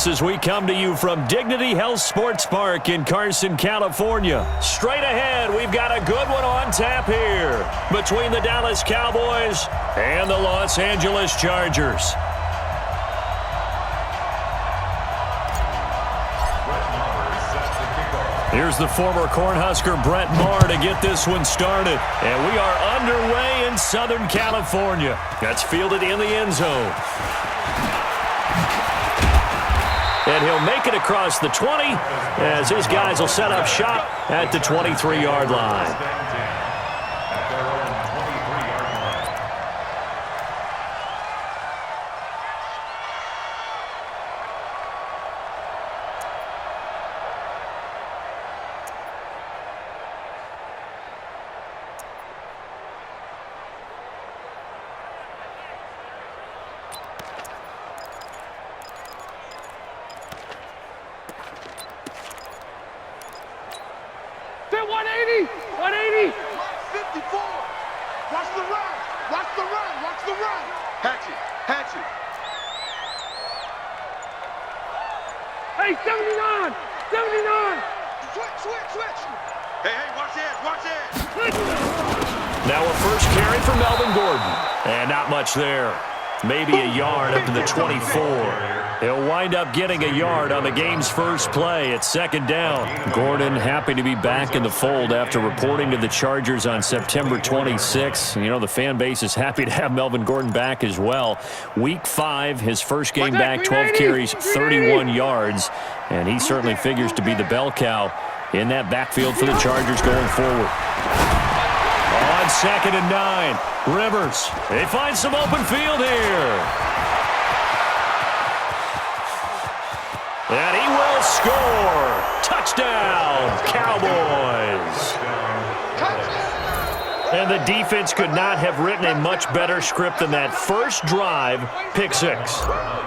sports as we come to you from Dignity Health Sports Park in Carson, California. Straight ahead, we've got a good one on tap here between the Dallas Cowboys and the Los Angeles Chargers. Here's the former Cornhusker Brett Maher to get this one started. And we are underway in Southern California. That's fielded in the end zone. And he'll make it across the 20 as his guys will set up shop at the 23-yard line. Hey, 79! 79! Switch! Hey, watch this! Now a first carry for Melvin Gordon. And not much there. Maybe a yard up to the 24. He'll wind up getting a yard on the game's first play. It's second down. Gordon happy to be back in the fold after reporting to the Chargers on September 26. You know, the fan base is happy to have Melvin Gordon back as well. Week 5, his first game back, 12 carries, 31 yards. And he certainly figures to be the bell cow in that backfield for the Chargers going forward. On 2nd and 9, Rivers. They find some open field here. And he will score. Touchdown, Cowboys. And the defense could not have written a much better script than that first drive, pick 6.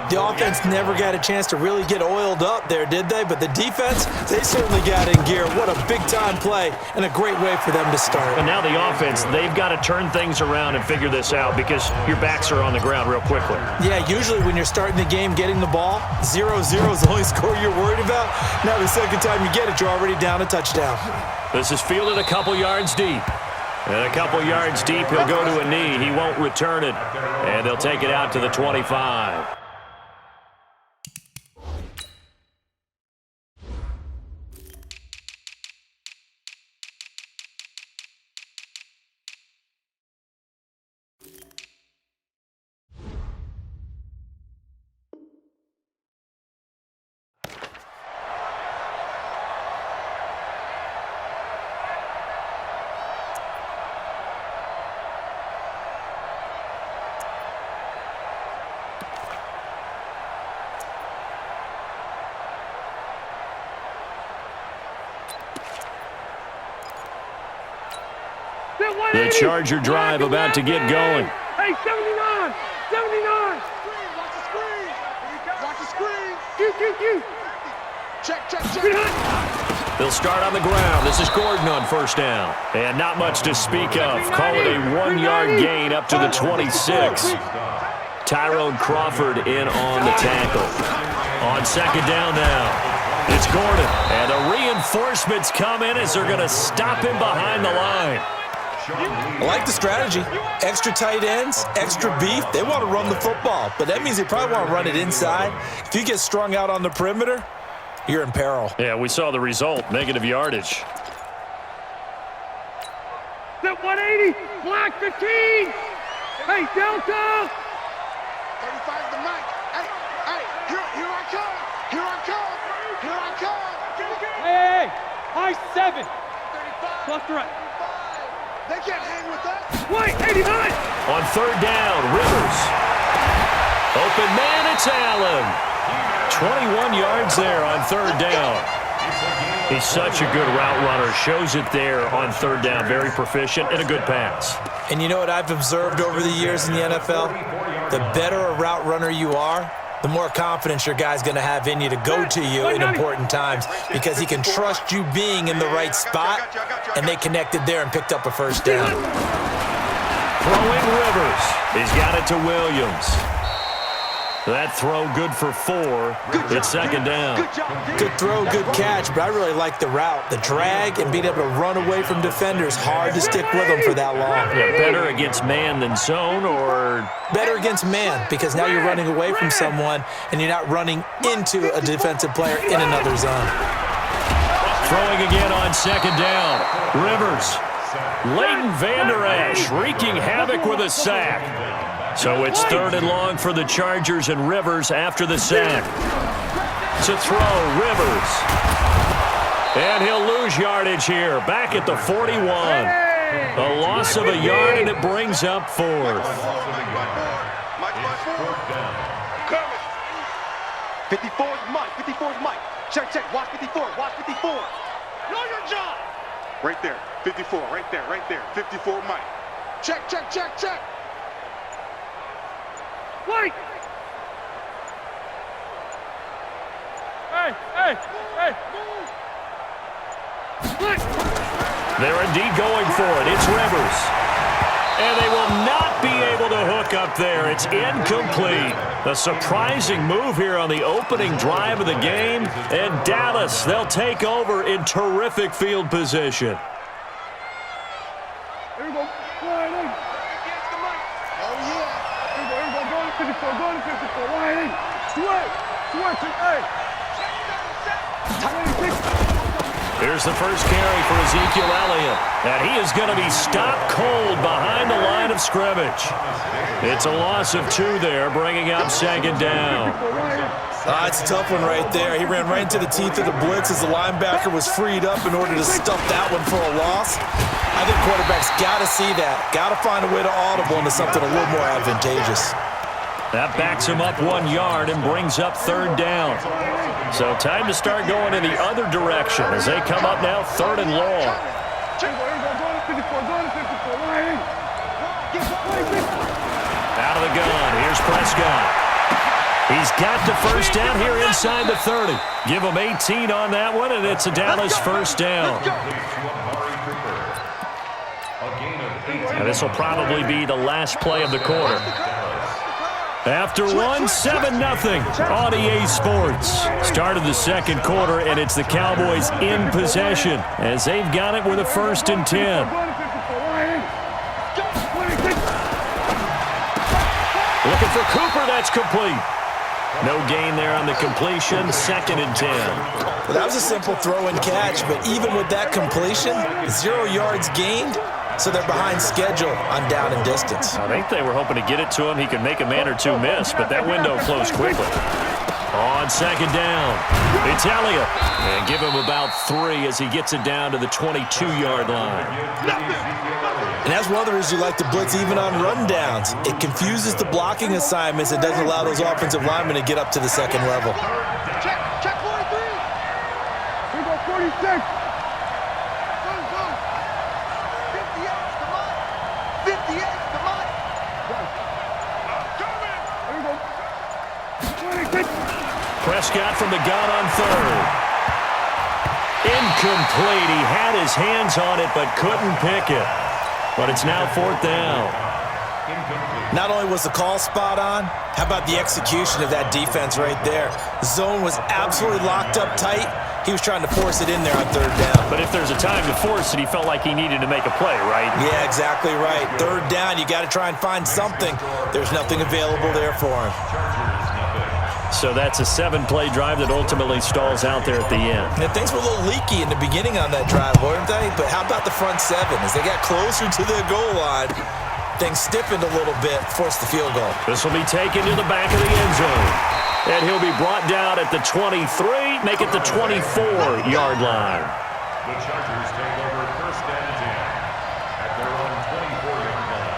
The offense never got a chance to really get oiled up there, did they? But the defense, they certainly got in gear. What a big-time play and a great way for them to start. And now the offense, they've got to turn things around and figure this out because your backs are on the ground real quickly. Yeah, usually when you're starting the game getting the ball, 0-0 is the only score you're worried about. Now the second time you get it, you're already down a touchdown. This is fielded a couple yards deep. And a couple yards deep, he'll go to a knee. He won't return it. And they'll take it out to the 25. The Charger drive about to get going. Hey, 79! 79! Watch the screen! Q! Check! They'll start on the ground. This is Gordon on first down. And not much to speak of. Call it a 1-yard gain up to the 26. Tyrone Crawford in on the tackle. On second down now. It's Gordon. And the reinforcements come in as they're going to stop him behind the line. I like the strategy. Extra tight ends, extra beef. They want to run the football, but that means they probably want to run it inside. If you get strung out on the perimeter, you're in peril. Yeah, we saw the result, negative yardage. Set 180, block 15. Hey, Delta. 35 the mic. Hey, here I come. Hey, high 7. 35. Plus the right. They can't hang with that. Wait, 89! On third down, Rivers. Open man, it's Allen. 21 yards there on third down. He's such a good route runner. Shows it there on third down. Very proficient and a good pass. And you know what I've observed over the years in the NFL? The better a route runner you are, the more confidence your guy's going to have in you to go to you in important times because he can trust you being in the right spot, and they connected there and picked up a first down. Throwing Rivers. He's got it to Williams. That throw good for 4. It's second down. Good throw, good catch, but I really like the route. The drag and being able to run away from defenders, hard to stick with them for that long. Yeah, better against man than zone, or? Better against man, because now you're running away from someone and you're not running into a defensive player in another zone. Throwing again on second down. Rivers. Leighton Vander Esch wreaking havoc with a sack. So it's 3rd and long for the Chargers, and Rivers after the sack. To throw, Rivers. And he'll lose yardage here, back at the 41. A loss of a yard, and it brings up 4th. 54 is Mike. 54 is Mike. Check, check. Watch 54. Watch 54. Know your job. Right there. 54. Right there. Right there. 54 Mike. Check, check, check, check. Mike! Hey, hey, hey! Mike! They're indeed going for it. It's Rivers. And they will not be able to hook up there. It's incomplete. A surprising move here on the opening drive of the game. And Dallas, they'll take over in terrific field position. Here we go. Wide in. Oh, yeah. Here we go. Go to 54. Go to 54. Wide in. Switch. Switch. Hey. 26. Here's the first carry for Ezekiel Elliott. And he is going to be stopped cold behind the line of scrimmage. It's a loss of 2 there, bringing up second down. It's a tough one right there. He ran right into the teeth of the blitz as the linebacker was freed up in order to stuff that one for a loss. I think quarterbacks got to see that. Got to find a way to audible into something a little more advantageous. That backs him up 1 yard and brings up 3rd down. So time to start going in the other direction as they come up now 3rd and long. Out of the gun, here's Prescott. He's got the first down here inside the 30. Give him 18 on that one, and it's a Dallas first down. And this will probably be the last play of the quarter. After one, 7-0 on EA Sports. Start of the second quarter, and it's the Cowboys in possession as they've got it with a 1st and 10. Looking for Cooper, that's complete. No gain there on the completion, 2nd and 10. Well, that was a simple throw and catch, but even with that completion, 0 yards gained. So they're behind schedule on down and distance. I think they were hoping to get it to him. He could make a man or 2 miss, but that window closed quickly. On second down, it's Elliott. And give him about 3 as he gets it down to the 22-yard line. And that's one of the reasons you like to blitz even on rundowns. It confuses the blocking assignments. It doesn't allow those offensive linemen to get up to the second level. Check, check 43. Here we go, 46. Prescott from the gun on 3rd. Incomplete. He had his hands on it but couldn't pick it. But it's now 4th down. Not only was the call spot on, how about the execution of that defense right there? The zone was absolutely locked up tight. He was trying to force it in there on 3rd down. But if there's a time to force it, he felt like he needed to make a play, right? Yeah, exactly right. 3rd down, you got to try and find something. There's nothing available there for him. So that's a 7-play drive that ultimately stalls out there at the end. And things were a little leaky in the beginning on that drive, weren't they? But how about the front 7? As they got closer to the goal line, things stiffened a little bit, forced the field goal. This will be taken to the back of the end zone. And he'll be brought down at the 23, make it the 24-yard line. The Chargers take over 1st and 10 at their own 24-yard line.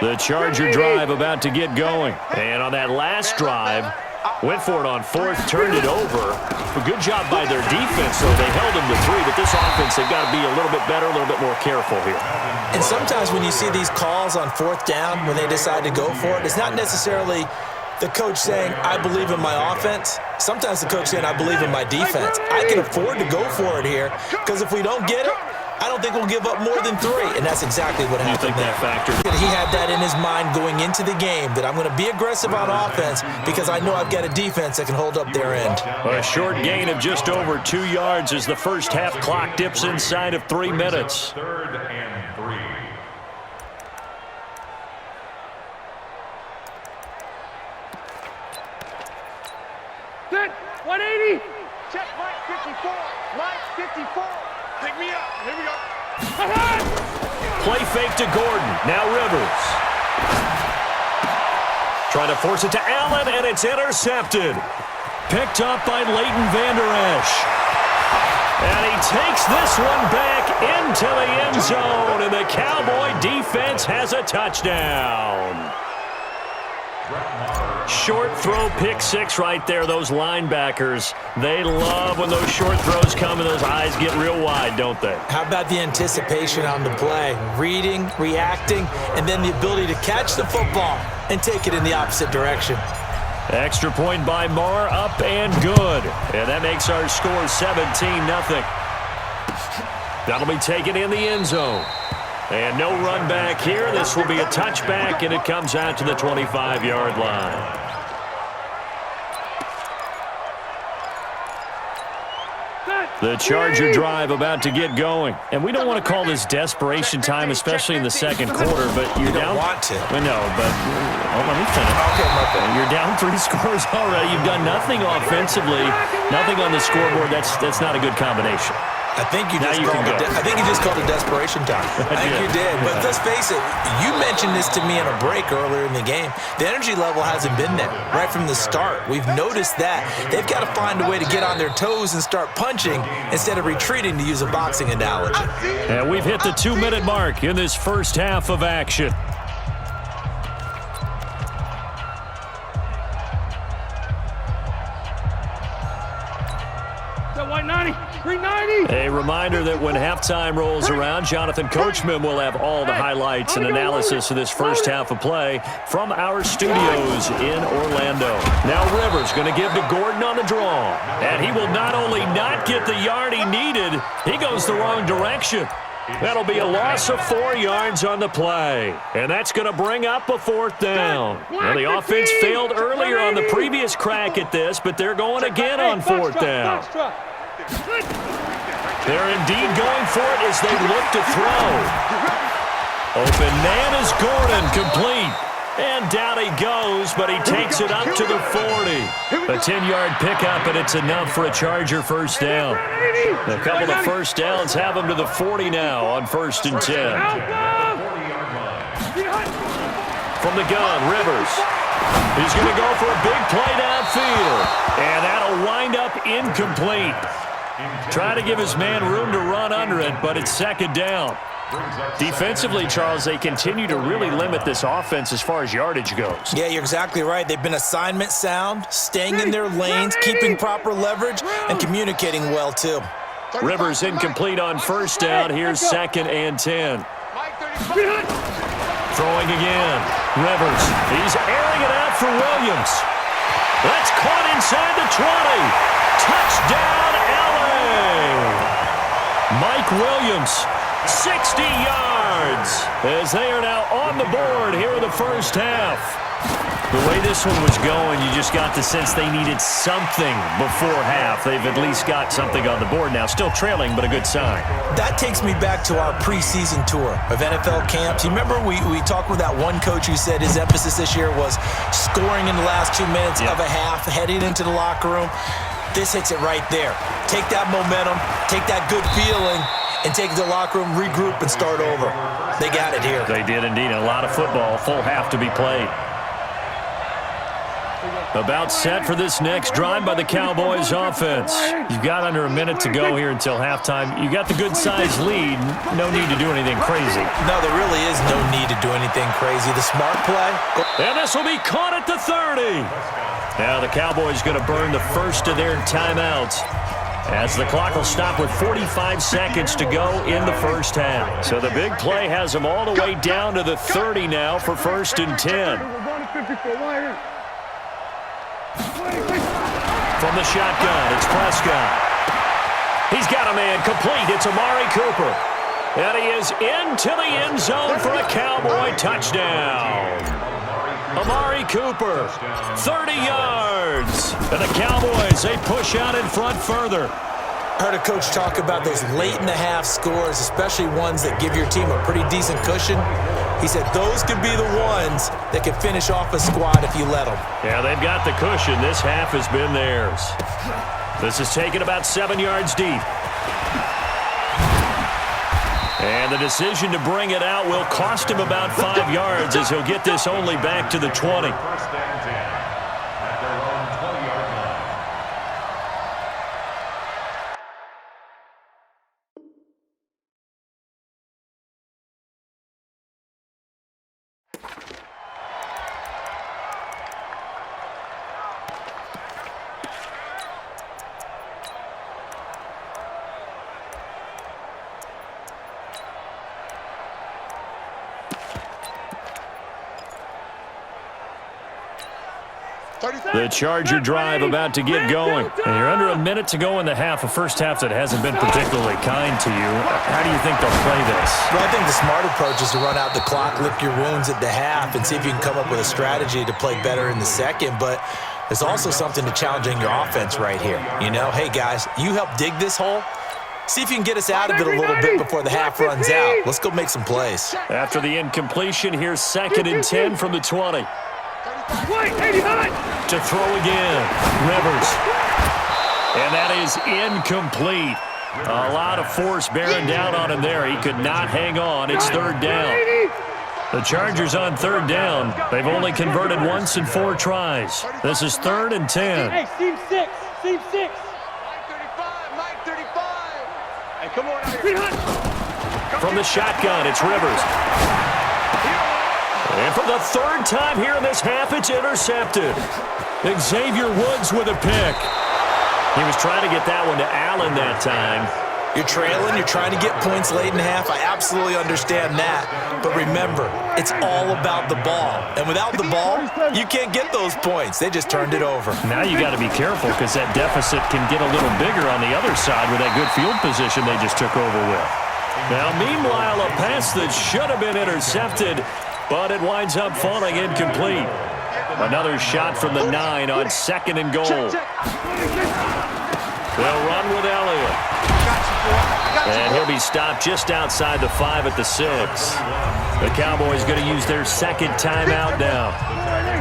The Charger drive about to get going. And on that last drive, went for it on 4th, turned it over. A good job by their defense, though. They held them to 3, but this offense, they've got to be a little bit better, a little bit more careful here. And sometimes when you see these calls on 4th down, when they decide to go for it, it's not necessarily the coach saying, I believe in my offense. Sometimes the coach saying, I believe in my defense. I can afford to go for it here because if we don't get it, I don't think we'll give up more than 3, and that's exactly what happened. You think that factored? He had that in his mind going into the game, that I'm going to be aggressive on offense because I know I've got a defense that can hold up their end. A short gain of just over 2 yards as the first half clock dips inside of 3 minutes. 3rd and 3. Set. 180. Check Mike 54. Mike 54. Pick me up. Here we go. Play fake to Gordon. Now Rivers. Trying to force it to Allen, and it's intercepted. Picked up by Leighton Vander Esch. And he takes this one back into the end zone, and the Cowboy defense has a touchdown. Short throw, pick 6 right there. Those linebackers, they love when those short throws come and those eyes get real wide, don't they? How about the anticipation on the play? Reading, reacting, and then the ability to catch the football and take it in the opposite direction. Extra point by Marr, up and good. And that makes our score 17-0. That'll be taken in the end zone. And no run back here. This will be a touchback, and it comes out to the 25-yard line. The Charger drive about to get going. And we don't want to call this desperation time, especially in the second quarter, but you're down. You don't want to. I know, but let me finish. Okay, okay. You're down 3 scores already. You've done nothing offensively, nothing on the scoreboard. That's not a good combination. I think you just called it desperation time. I think you did. But let's face it, you mentioned this to me in a break earlier in the game. The energy level hasn't been there right from the start. We've noticed that. They've got to find a way to get on their toes and start punching instead of retreating, to use a boxing analogy. And we've hit the 2-minute mark in this first half of action. Set. White 90. 390. A reminder that when halftime rolls around, Jonathan Coachman will have all the highlights and analysis of this first half of play from our studios in Orlando. Now Rivers going to give to Gordon on the draw. And he will not only not get the yard he needed, he goes the wrong direction. That'll be a loss of 4 yards on the play. And that's going to bring up a 4th down. Well, the offense failed earlier on the previous crack at this, but they're going again on 4th down. They're indeed going for it as they look to throw. Open man is Gordon, complete. And down he goes, but he takes it up to the 40. A 10-yard pickup, and it's enough for a Charger first down. A couple of first downs have them to the 40 now on 1st and 10. From the gun, Rivers. He's going to go for a big play downfield. And that'll wind up incomplete. Trying to give his man room to run under it, but it's 2nd down. Defensively, Charles, they continue to really limit this offense as far as yardage goes. Yeah, you're exactly right. They've been assignment sound, staying in their lanes, keeping proper leverage, and communicating well, too. Rivers incomplete on 1st down. Here's 2nd and 10. Throwing again. Rivers. He's airing it out for Williams. That's caught inside the 20. Touchdown, LA. Mike Williams, 60 yards, as they are now on the board here in the first half. The way this one was going, you just got the sense they needed something before half. They've at least got something on the board now. Still trailing, but a good sign. That takes me back to our preseason tour of NFL camps. You remember we talked with that one coach who said his emphasis this year was scoring in the last 2 minutes of a half, heading into the locker room. This hits it right there. Take that momentum, take that good feeling, and take it to the locker room, regroup, and start over. They got it here. They did indeed. A lot of football, full half to be played. About set for this next drive by the Cowboys offense. You've got under a minute to go here until halftime. You got the good-sized lead. No need to do anything crazy. No, there really is no need to do anything crazy. The smart play. And this will be caught at the 30. Now the Cowboys going to burn the first of their timeouts, as the clock will stop with 45 seconds to go in the first half. So the big play has them all the way down to the 30 now for 1st and 10. From the shotgun, it's Prescott. He's got a man complete. It's Amari Cooper. And he is into the end zone for a Cowboy touchdown. Amari Cooper, 30 yards. And the Cowboys, they push out in front further. Heard a coach talk about those late-in-the-half scores, especially ones that give your team a pretty decent cushion. He said those could be the ones that can finish off a squad if you let them. Yeah, they've got the cushion. This half has been theirs. This is taken about 7 yards deep. And the decision to bring it out will cost him about 5 yards as he'll get this only back to the 20. First and 10 at their own 20-yard line. The Charger drive about to get going. And you're under a minute to go in the half, a first half that hasn't been particularly kind to you. How do you think they'll play this? Well, I think the smart approach is to run out the clock, lick your wounds at the half, and see if you can come up with a strategy to play better in the second. But there's also something to challenging your offense right here. You know, hey, guys, you help dig this hole. See if you can get us out of it a little bit before the half runs out. Let's go make some plays. After the incompletion, here's 2nd and 10 from the 20. To throw again, Rivers. And that is incomplete. A lot of force bearing down on him there. He could not hang on. It's 3rd down. The Chargers on 3rd down. They've only converted once in 4 tries. This is 3rd and 10. Hey, seam 6. Seam 6. Mike 35. Mike 35. Hey, come on out here. From the shotgun, it's Rivers. And for the 3rd time here in this half, it's intercepted. Xavier Woods with a pick. He was trying to get that one to Allen that time. You're trailing, you're trying to get points late in half. I absolutely understand that. But remember, it's all about the ball. And without the ball, you can't get those points. They just turned it over. Now you got to be careful because that deficit can get a little bigger on the other side with that good field position they just took over with. Now, meanwhile, a pass that should have been intercepted, but it winds up falling incomplete. Another shot from the 9 on 2nd and goal. They'll run with Elliott. And he'll be stopped just outside the 5 at the 6. The Cowboys going to use their 2nd timeout now,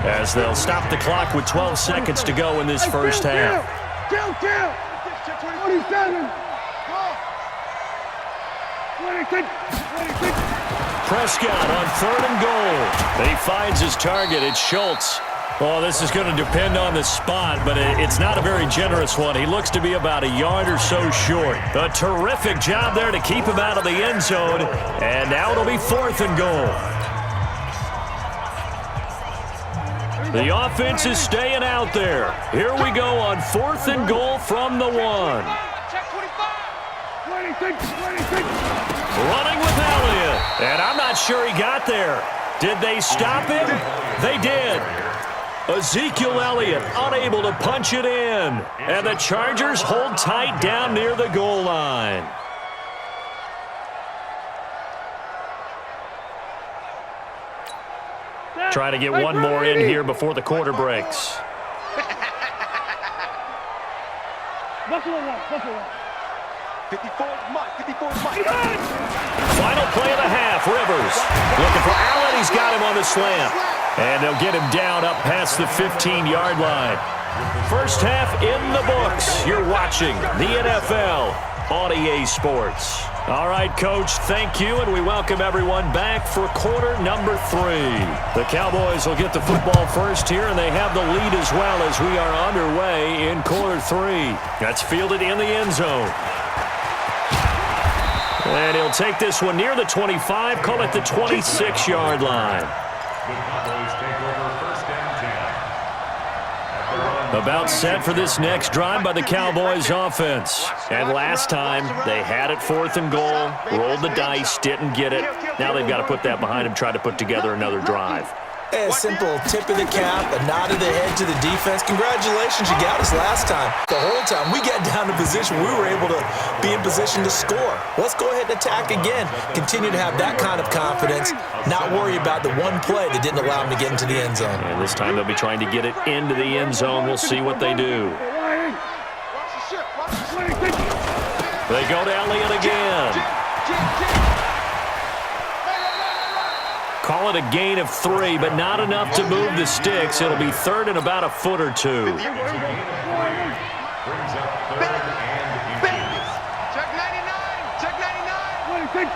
as they'll stop the clock with 12 seconds to go in this first half. 27. 26. Prescott on 3rd and goal. He finds his target. It's Schultz. Oh, this is going to depend on the spot, but it's not a very generous one. He looks to be about a yard or so short. A terrific job there to keep him out of the end zone. And now it'll be 4th and goal. The offense is staying out there. Here we go on 4th and goal from the 1. Check 25. 26. Running with Elliott. And I'm not sure he got there. Did they stop him? They did. Ezekiel Elliott unable to punch it in. And the Chargers hold tight down near the goal line. Try to get one more in here before the quarter breaks. Buffalo 54 Mike. 54 Mike. Final play of the half, Rivers. Looking for Allen, he's got him on the slant. And they'll get him down up past the 15-yard line. First half in the books. You're watching the NFL on EA Sports. All right, Coach, thank you, and we welcome everyone back for quarter number 3. The Cowboys will get the football first here, and they have the lead as well as we are underway in quarter 3. That's fielded in the end zone. And he'll take this one near the 25, call it the 26-yard line. The Cowboys take over first and 10. About set for this next drive by the Cowboys offense. And last time, they had it 4th and goal, rolled the dice, didn't get it. Now they've got to put that behind them, try to put together another drive. A simple tip of the cap, a nod of the head to the defense. Congratulations, you got us last time. The whole time we got down to position, we were able to be in position to score. Let's go ahead and attack again. Continue to have that kind of confidence, not worry about the one play that didn't allow them to get into the end zone. And this time they'll be trying to get it into the end zone. We'll see what they do. They go to Elliott again. Call it a gain of 3, but not enough to move the sticks. It'll be third and about a foot or two. Brings up third and 18. Check 99. Check 99.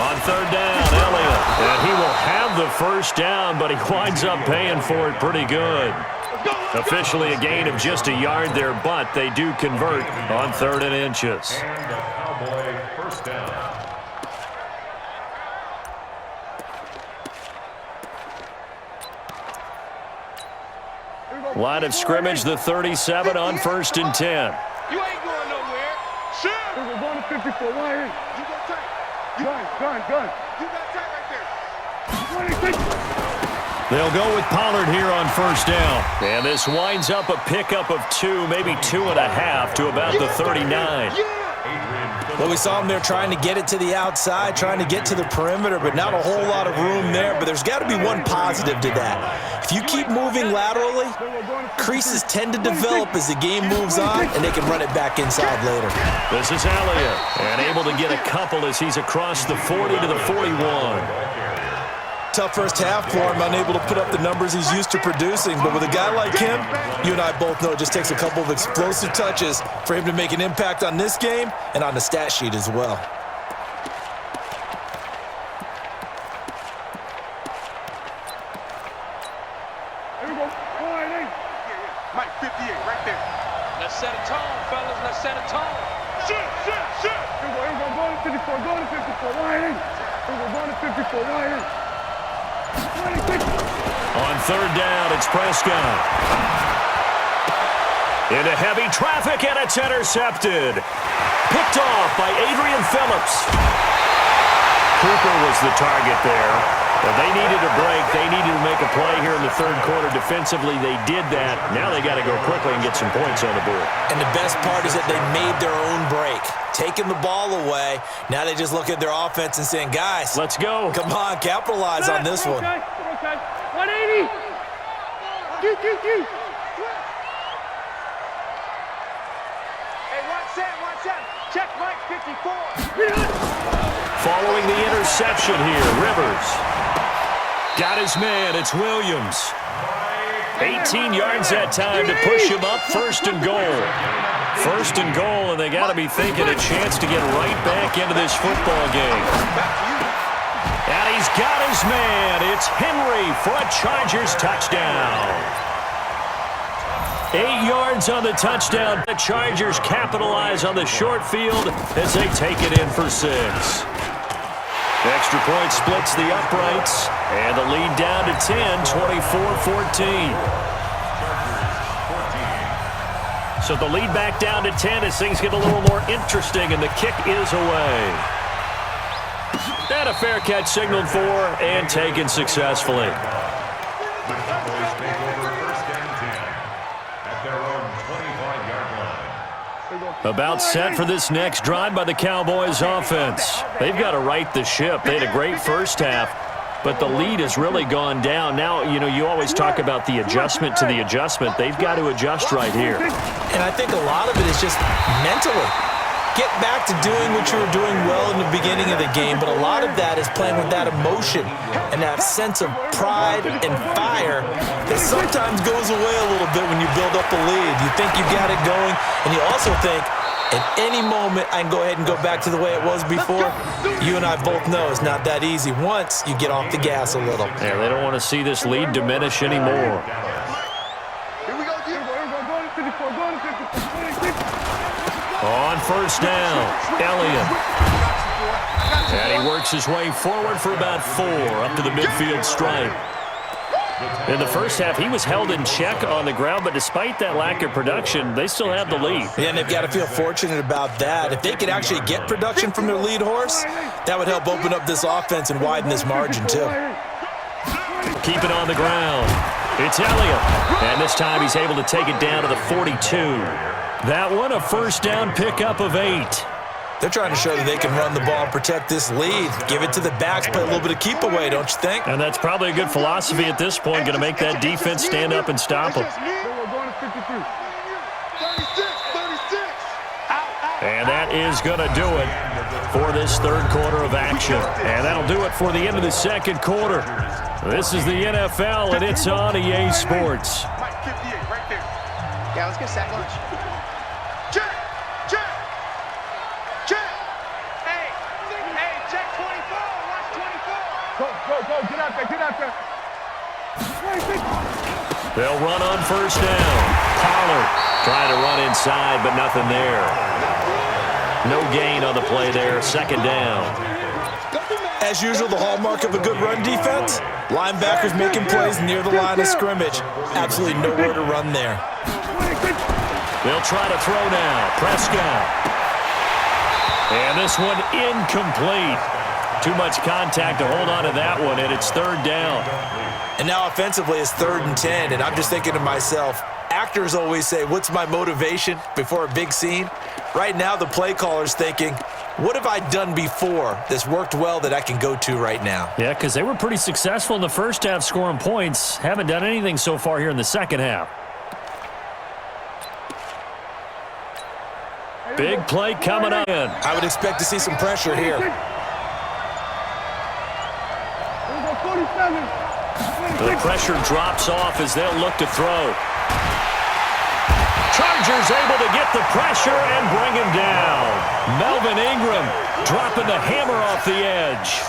On third down, Elliott. And he will have the first down, but he winds up paying for it pretty good. Officially a gain of just a yard there, but they do convert on 3rd and inches. And the Cowboy first down. Line of scrimmage, the 37 on 1st and 10. You ain't going nowhere. Shoot. We're going to 54. Why? You got tight. Gun. You got tight right there. 26. They'll go with Pollard here on 1st down. And this winds up a pickup of 2, maybe 2.5 to about the 39. Well, we saw him there trying to get it to the outside, trying to get to the perimeter, but not a whole lot of room there. But there's got to be one positive to that. If you keep moving laterally, creases tend to develop as the game moves on, and they can run it back inside later. This is Elliott, and able to get a couple as he's across the 40 to the 41. Tough first half for him, unable to put up the numbers he's used to producing. But with a guy like him, you and I both know it just takes a couple of explosive touches for him to make an impact on this game and on the stat sheet as well. Here we go. Mike, 58, right there. Let's set a tone, fellas. Let's set a tone. Shoot. Here we go. Go to 54. Go to 54. Why? Here we go. Go to 54. Why? 26. On 3rd down, it's Prescott. Into heavy traffic, and it's intercepted. Picked off by Adrian Phillips. Cooper was the target there. Well, they needed a break. They needed to make a play here in the 3rd quarter. Defensively, they did that. Now they got to go quickly and get some points on the board. And the best part is that they made their own break. Taking the ball away. Now they just look at their offense and saying, guys, let's go. Come on, capitalize on this one. Okay. 180. Hey, watch that. Check Mike, 54. Following the interception here, Rivers. Got his man, it's Williams. 18 yards that time to push him up, 1st and goal. 1st and goal, and they got to be thinking a chance to get right back into this football game. And he's got his man. It's Henry for a Chargers touchdown. 8 yards on the touchdown. The Chargers capitalize on the short field as they take it in for 6. Extra point splits the uprights, and the lead down to 10, 24-14. So the lead back down to 10 as things get a little more interesting, and the kick is away. And a fair catch signaled for and taken successfully. The Cowboys take over 1st and 10 at their own 25-yard line. About set for this next drive by the Cowboys offense. They've got to right the ship. They had a great first half, but the lead has really gone down. Now, you always talk about the adjustment to the adjustment. They've got to adjust right here. And I think a lot of it is just mentally. Get back to doing what you were doing well in the beginning of the game, but a lot of that is playing with that emotion and that sense of pride and fire that sometimes goes away a little bit when you build up a lead. You think you got it going, and you also think, at any moment, I can go ahead and go back to the way it was before. You and I both know it's not that easy once you get off the gas a little. Yeah, they don't want to see this lead diminish anymore. Here we go, Jim. Go to 54. Go to 54. 26. On 1st down, Elliott. And he works his way forward for about 4 up to the midfield stripe. In the first half, he was held in check on the ground, but despite that lack of production, they still have the lead. Yeah, and they've got to feel fortunate about that. If they could actually get production from their lead horse, that would help open up this offense and widen this margin too. Keep it on the ground. It's Elliott. And this time he's able to take it down to the 42. That one, a first down pickup of 8. They're trying to show that they can run the ball and protect this lead. Give it to the backs, play a little bit of keep away, don't you think? And that's probably a good philosophy at this point, going to make that defense stand up and stop them. And that is going to do it for this third quarter of action. And that'll do it for the end of the second quarter. This is the NFL, and it's on EA Sports. Yeah, let's get sack lunch. Check! Check! Check! Hey, check 24. Watch 24. Go, get out there. They'll run on first down. Pollard trying to run inside, but nothing there. No gain on the play there. Second down. As usual, the hallmark of a good run defense, linebackers making plays near the line of scrimmage. Absolutely nowhere to run there. They'll try to throw now. Prescott. And this one incomplete. Too much contact to hold on to that one, and it's third down. And now offensively it's 3rd and 10, and I'm just thinking to myself, actors always say, what's my motivation before a big scene? Right now the play caller's thinking, what have I done before that's worked well that I can go to right now? Yeah, because they were pretty successful in the first half scoring points. Haven't done anything so far here in the second half. Big play coming up. I would expect to see some pressure here. The pressure drops off as they'll look to throw. Chargers able to get the pressure and bring him down. Melvin Ingram dropping the hammer off the edge.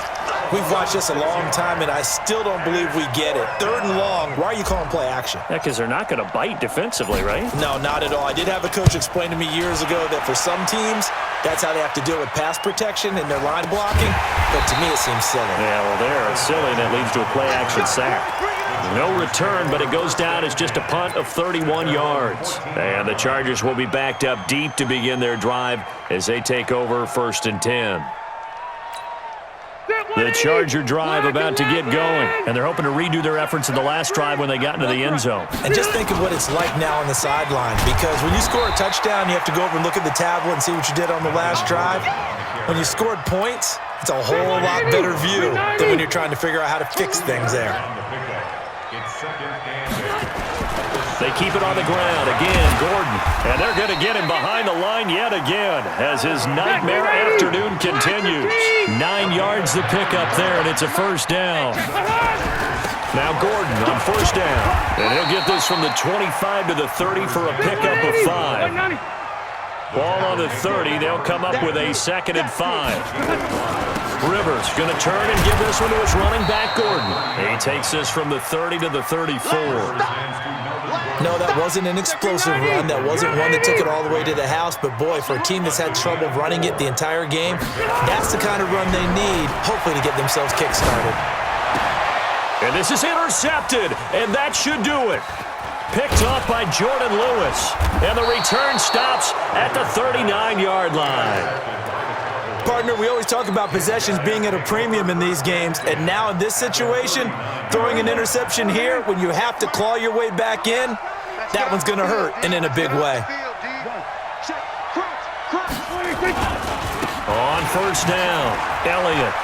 We've watched this a long time, and I still don't believe we get it. 3rd and long, why are you calling play action? Yeah, because they're not going to bite defensively, right? No, not at all. I did have a coach explain to me years ago that for some teams, that's how they have to deal with pass protection and their line blocking. But to me, it seems silly. Yeah, well, they're silly, and it leads to a play action sack. No return, but it goes down as just a punt of 31 yards. And the Chargers will be backed up deep to begin their drive as they take over 1st and 10. The Charger drive about to get going, and they're hoping to redo their efforts in the last drive when they got into the end zone. And just think of what it's like now on the sideline, because when you score a touchdown, you have to go over and look at the tablet and see what you did on the last drive. When you scored points, it's a whole lot better view than when you're trying to figure out how to fix things there. They keep it on the ground. Again, Gordon. And they're going to get him behind the line yet again as his nightmare afternoon continues. 9 yards the pickup there, and it's a first down. Now Gordon on first down. And he'll get this from the 25 to the 30 for a pickup of 5. Ball on the 30. They'll come up with a 2nd and 5. Rivers going to turn and give this one to his running back, Gordon. He takes this from the 30 to the 34. No, that wasn't an explosive run. That wasn't one that took it all the way to the house. But, boy, for a team that's had trouble running it the entire game, that's the kind of run they need, hopefully, to get themselves kick-started. And this is intercepted, and that should do it. Picked off by Jordan Lewis. And the return stops at the 39-yard line. Partner, we always talk about possessions being at a premium in these games, and now in this situation, throwing an interception here when you have to claw your way back in, that one's going to hurt, and in a big way. On first down, Elliott.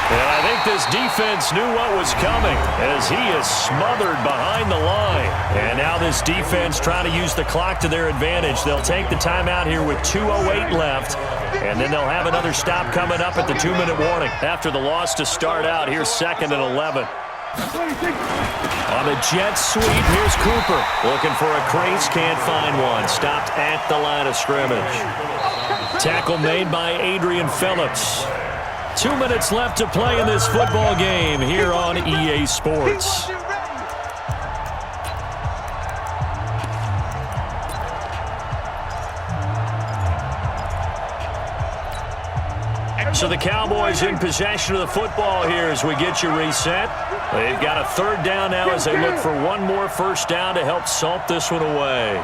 And I think this defense knew what was coming as he is smothered behind the line. And now this defense trying to use the clock to their advantage. They'll take the timeout here with 2:08 left. And then they'll have another stop coming up at the 2-minute warning. After the loss to start out, here's 2nd and 11. On the jet sweep, here's Cooper. Looking for a crease, can't find one. Stopped at the line of scrimmage. Tackle made by Adrian Phillips. 2 minutes left to play in this football game here on EA Sports. So the Cowboys in possession of the football here as we get you reset. They've got a third down now as they look for one more first down to help salt this one away.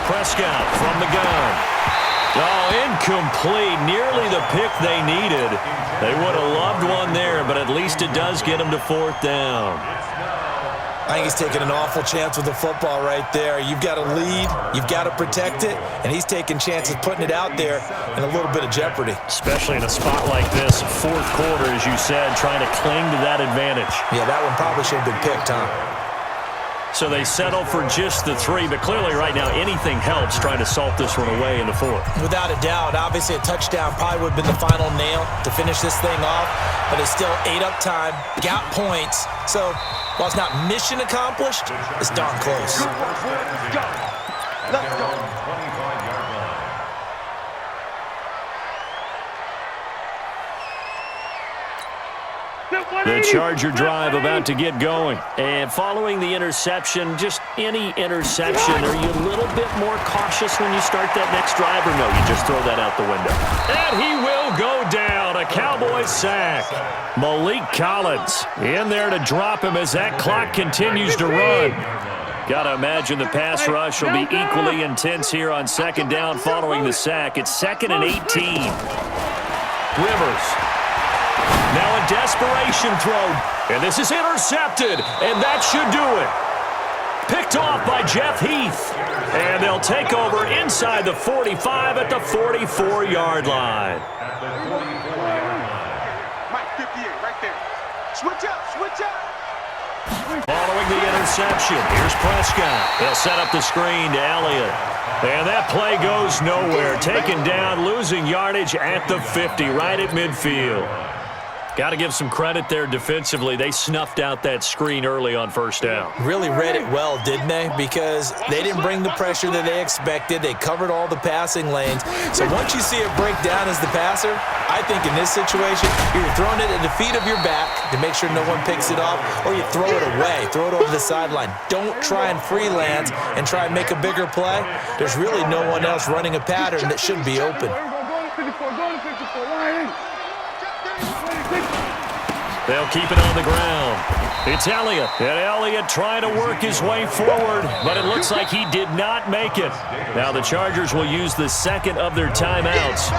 Prescott from the gun. Oh, incomplete. Nearly the pick they needed. They would have loved one there, but at least it does get them to fourth down. I think he's taking an awful chance with the football right there. You've got to lead, you've got to protect it, and he's taking chances putting it out there in a little bit of jeopardy. Especially in a spot like this, fourth quarter, as you said, trying to cling to that advantage. Yeah, that one probably should have been picked, huh? So they settle for just the 3, but clearly right now anything helps trying to salt this one away in the fourth. Without a doubt. Obviously a touchdown probably would have been the final nail to finish this thing off, but it's still 8-up time, got points. So while it's not mission accomplished, it's darn close. Let's go. The Charger drive about to get going. And following the interception, just any interception, are you a little bit more cautious when you start that next drive, or no, you just throw that out the window? And he will go down, a Cowboys sack. Malik Collins in there to drop him as that clock continues to run. Got to imagine the pass rush will be equally intense here on second down following the sack. It's 2nd and 18. Rivers. Now a desperation throw, and this is intercepted, and that should do it. Picked off by Jeff Heath, and they'll take over inside the 45 at the 44-yard line. Mike, 58, right there. Switch up, switch up. Following the interception, here's Prescott. They'll set up the screen to Elliott. And that play goes nowhere. Taken down, losing yardage at the 50, right at midfield. Got to give some credit there defensively. They snuffed out that screen early on first down. Really read it well, didn't they? Because they didn't bring the pressure that they expected. They covered all the passing lanes. So once you see it break down as the passer, I think in this situation, you're throwing it at the feet of your back to make sure no one picks it off, or you throw it away, throw it over the sideline. Don't try and freelance and try and make a bigger play. There's really no one else running a pattern that should be open. They'll keep it on the ground. It's Elliott. And Elliott trying to work his way forward, but it looks like he did not make it. Now the Chargers will use the second of their timeouts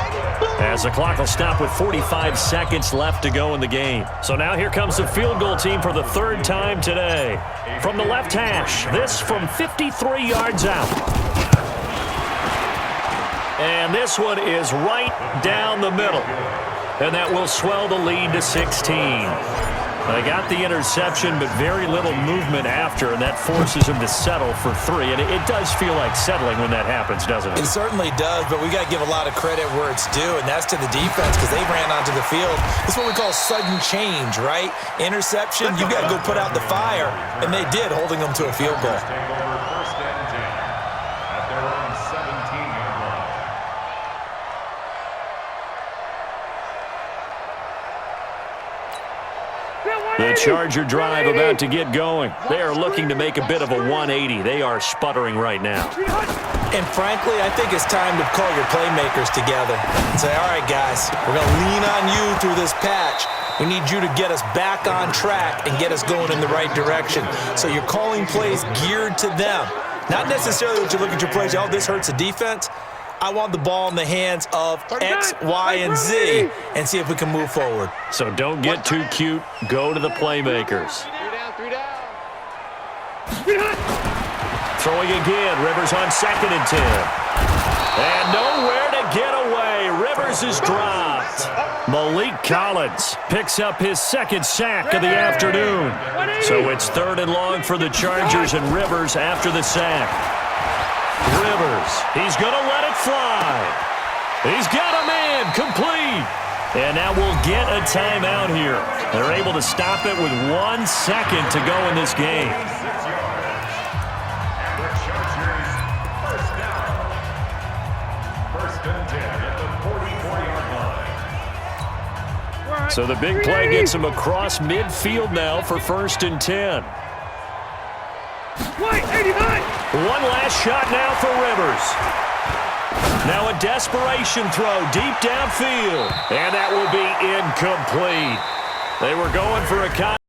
as the clock will stop with 45 seconds left to go in the game. So now here comes the field goal team for the third time today. From the left hash, this from 53 yards out. And this one is right down the middle. And that will swell the lead to 16. They got the interception, but very little movement after, and that forces them to settle for 3. And it does feel like settling when that happens, doesn't it? It certainly does, but we got to give a lot of credit where it's due, and that's to the defense because they ran onto the field. This is what we call sudden change, right? Interception, you got to go put out the fire, and they did, holding them to a field goal. The Charger drive about to get going. They are looking to make a bit of a 180. They are sputtering right now. And frankly, I think it's time to call your playmakers together and say, all right, guys, we're going to lean on you through this patch. We need you to get us back on track and get us going in the right direction. So you're calling plays geared to them. Not necessarily that you look at your plays, oh, this hurts the defense. I want the ball in the hands of X, Y, and Z and see if we can move forward. So don't get too cute. Go to the playmakers. 3 down. Throwing again. Rivers on 2nd and 10. And nowhere to get away. Rivers is dropped. Malik Collins picks up his 2nd sack of the afternoon. So it's 3rd and long for the Chargers, and Rivers after the sack. Rivers, he's going to let it fly. He's got a man, complete. And now we'll get a timeout here. They're able to stop it with 1 second to go in this game. First and 10 at the 44-yard line. So the big play gets him across midfield now for 1st and 10. White, 89. One last shot now for Rivers. Now a desperation throw deep downfield. And that will be incomplete. They were going for a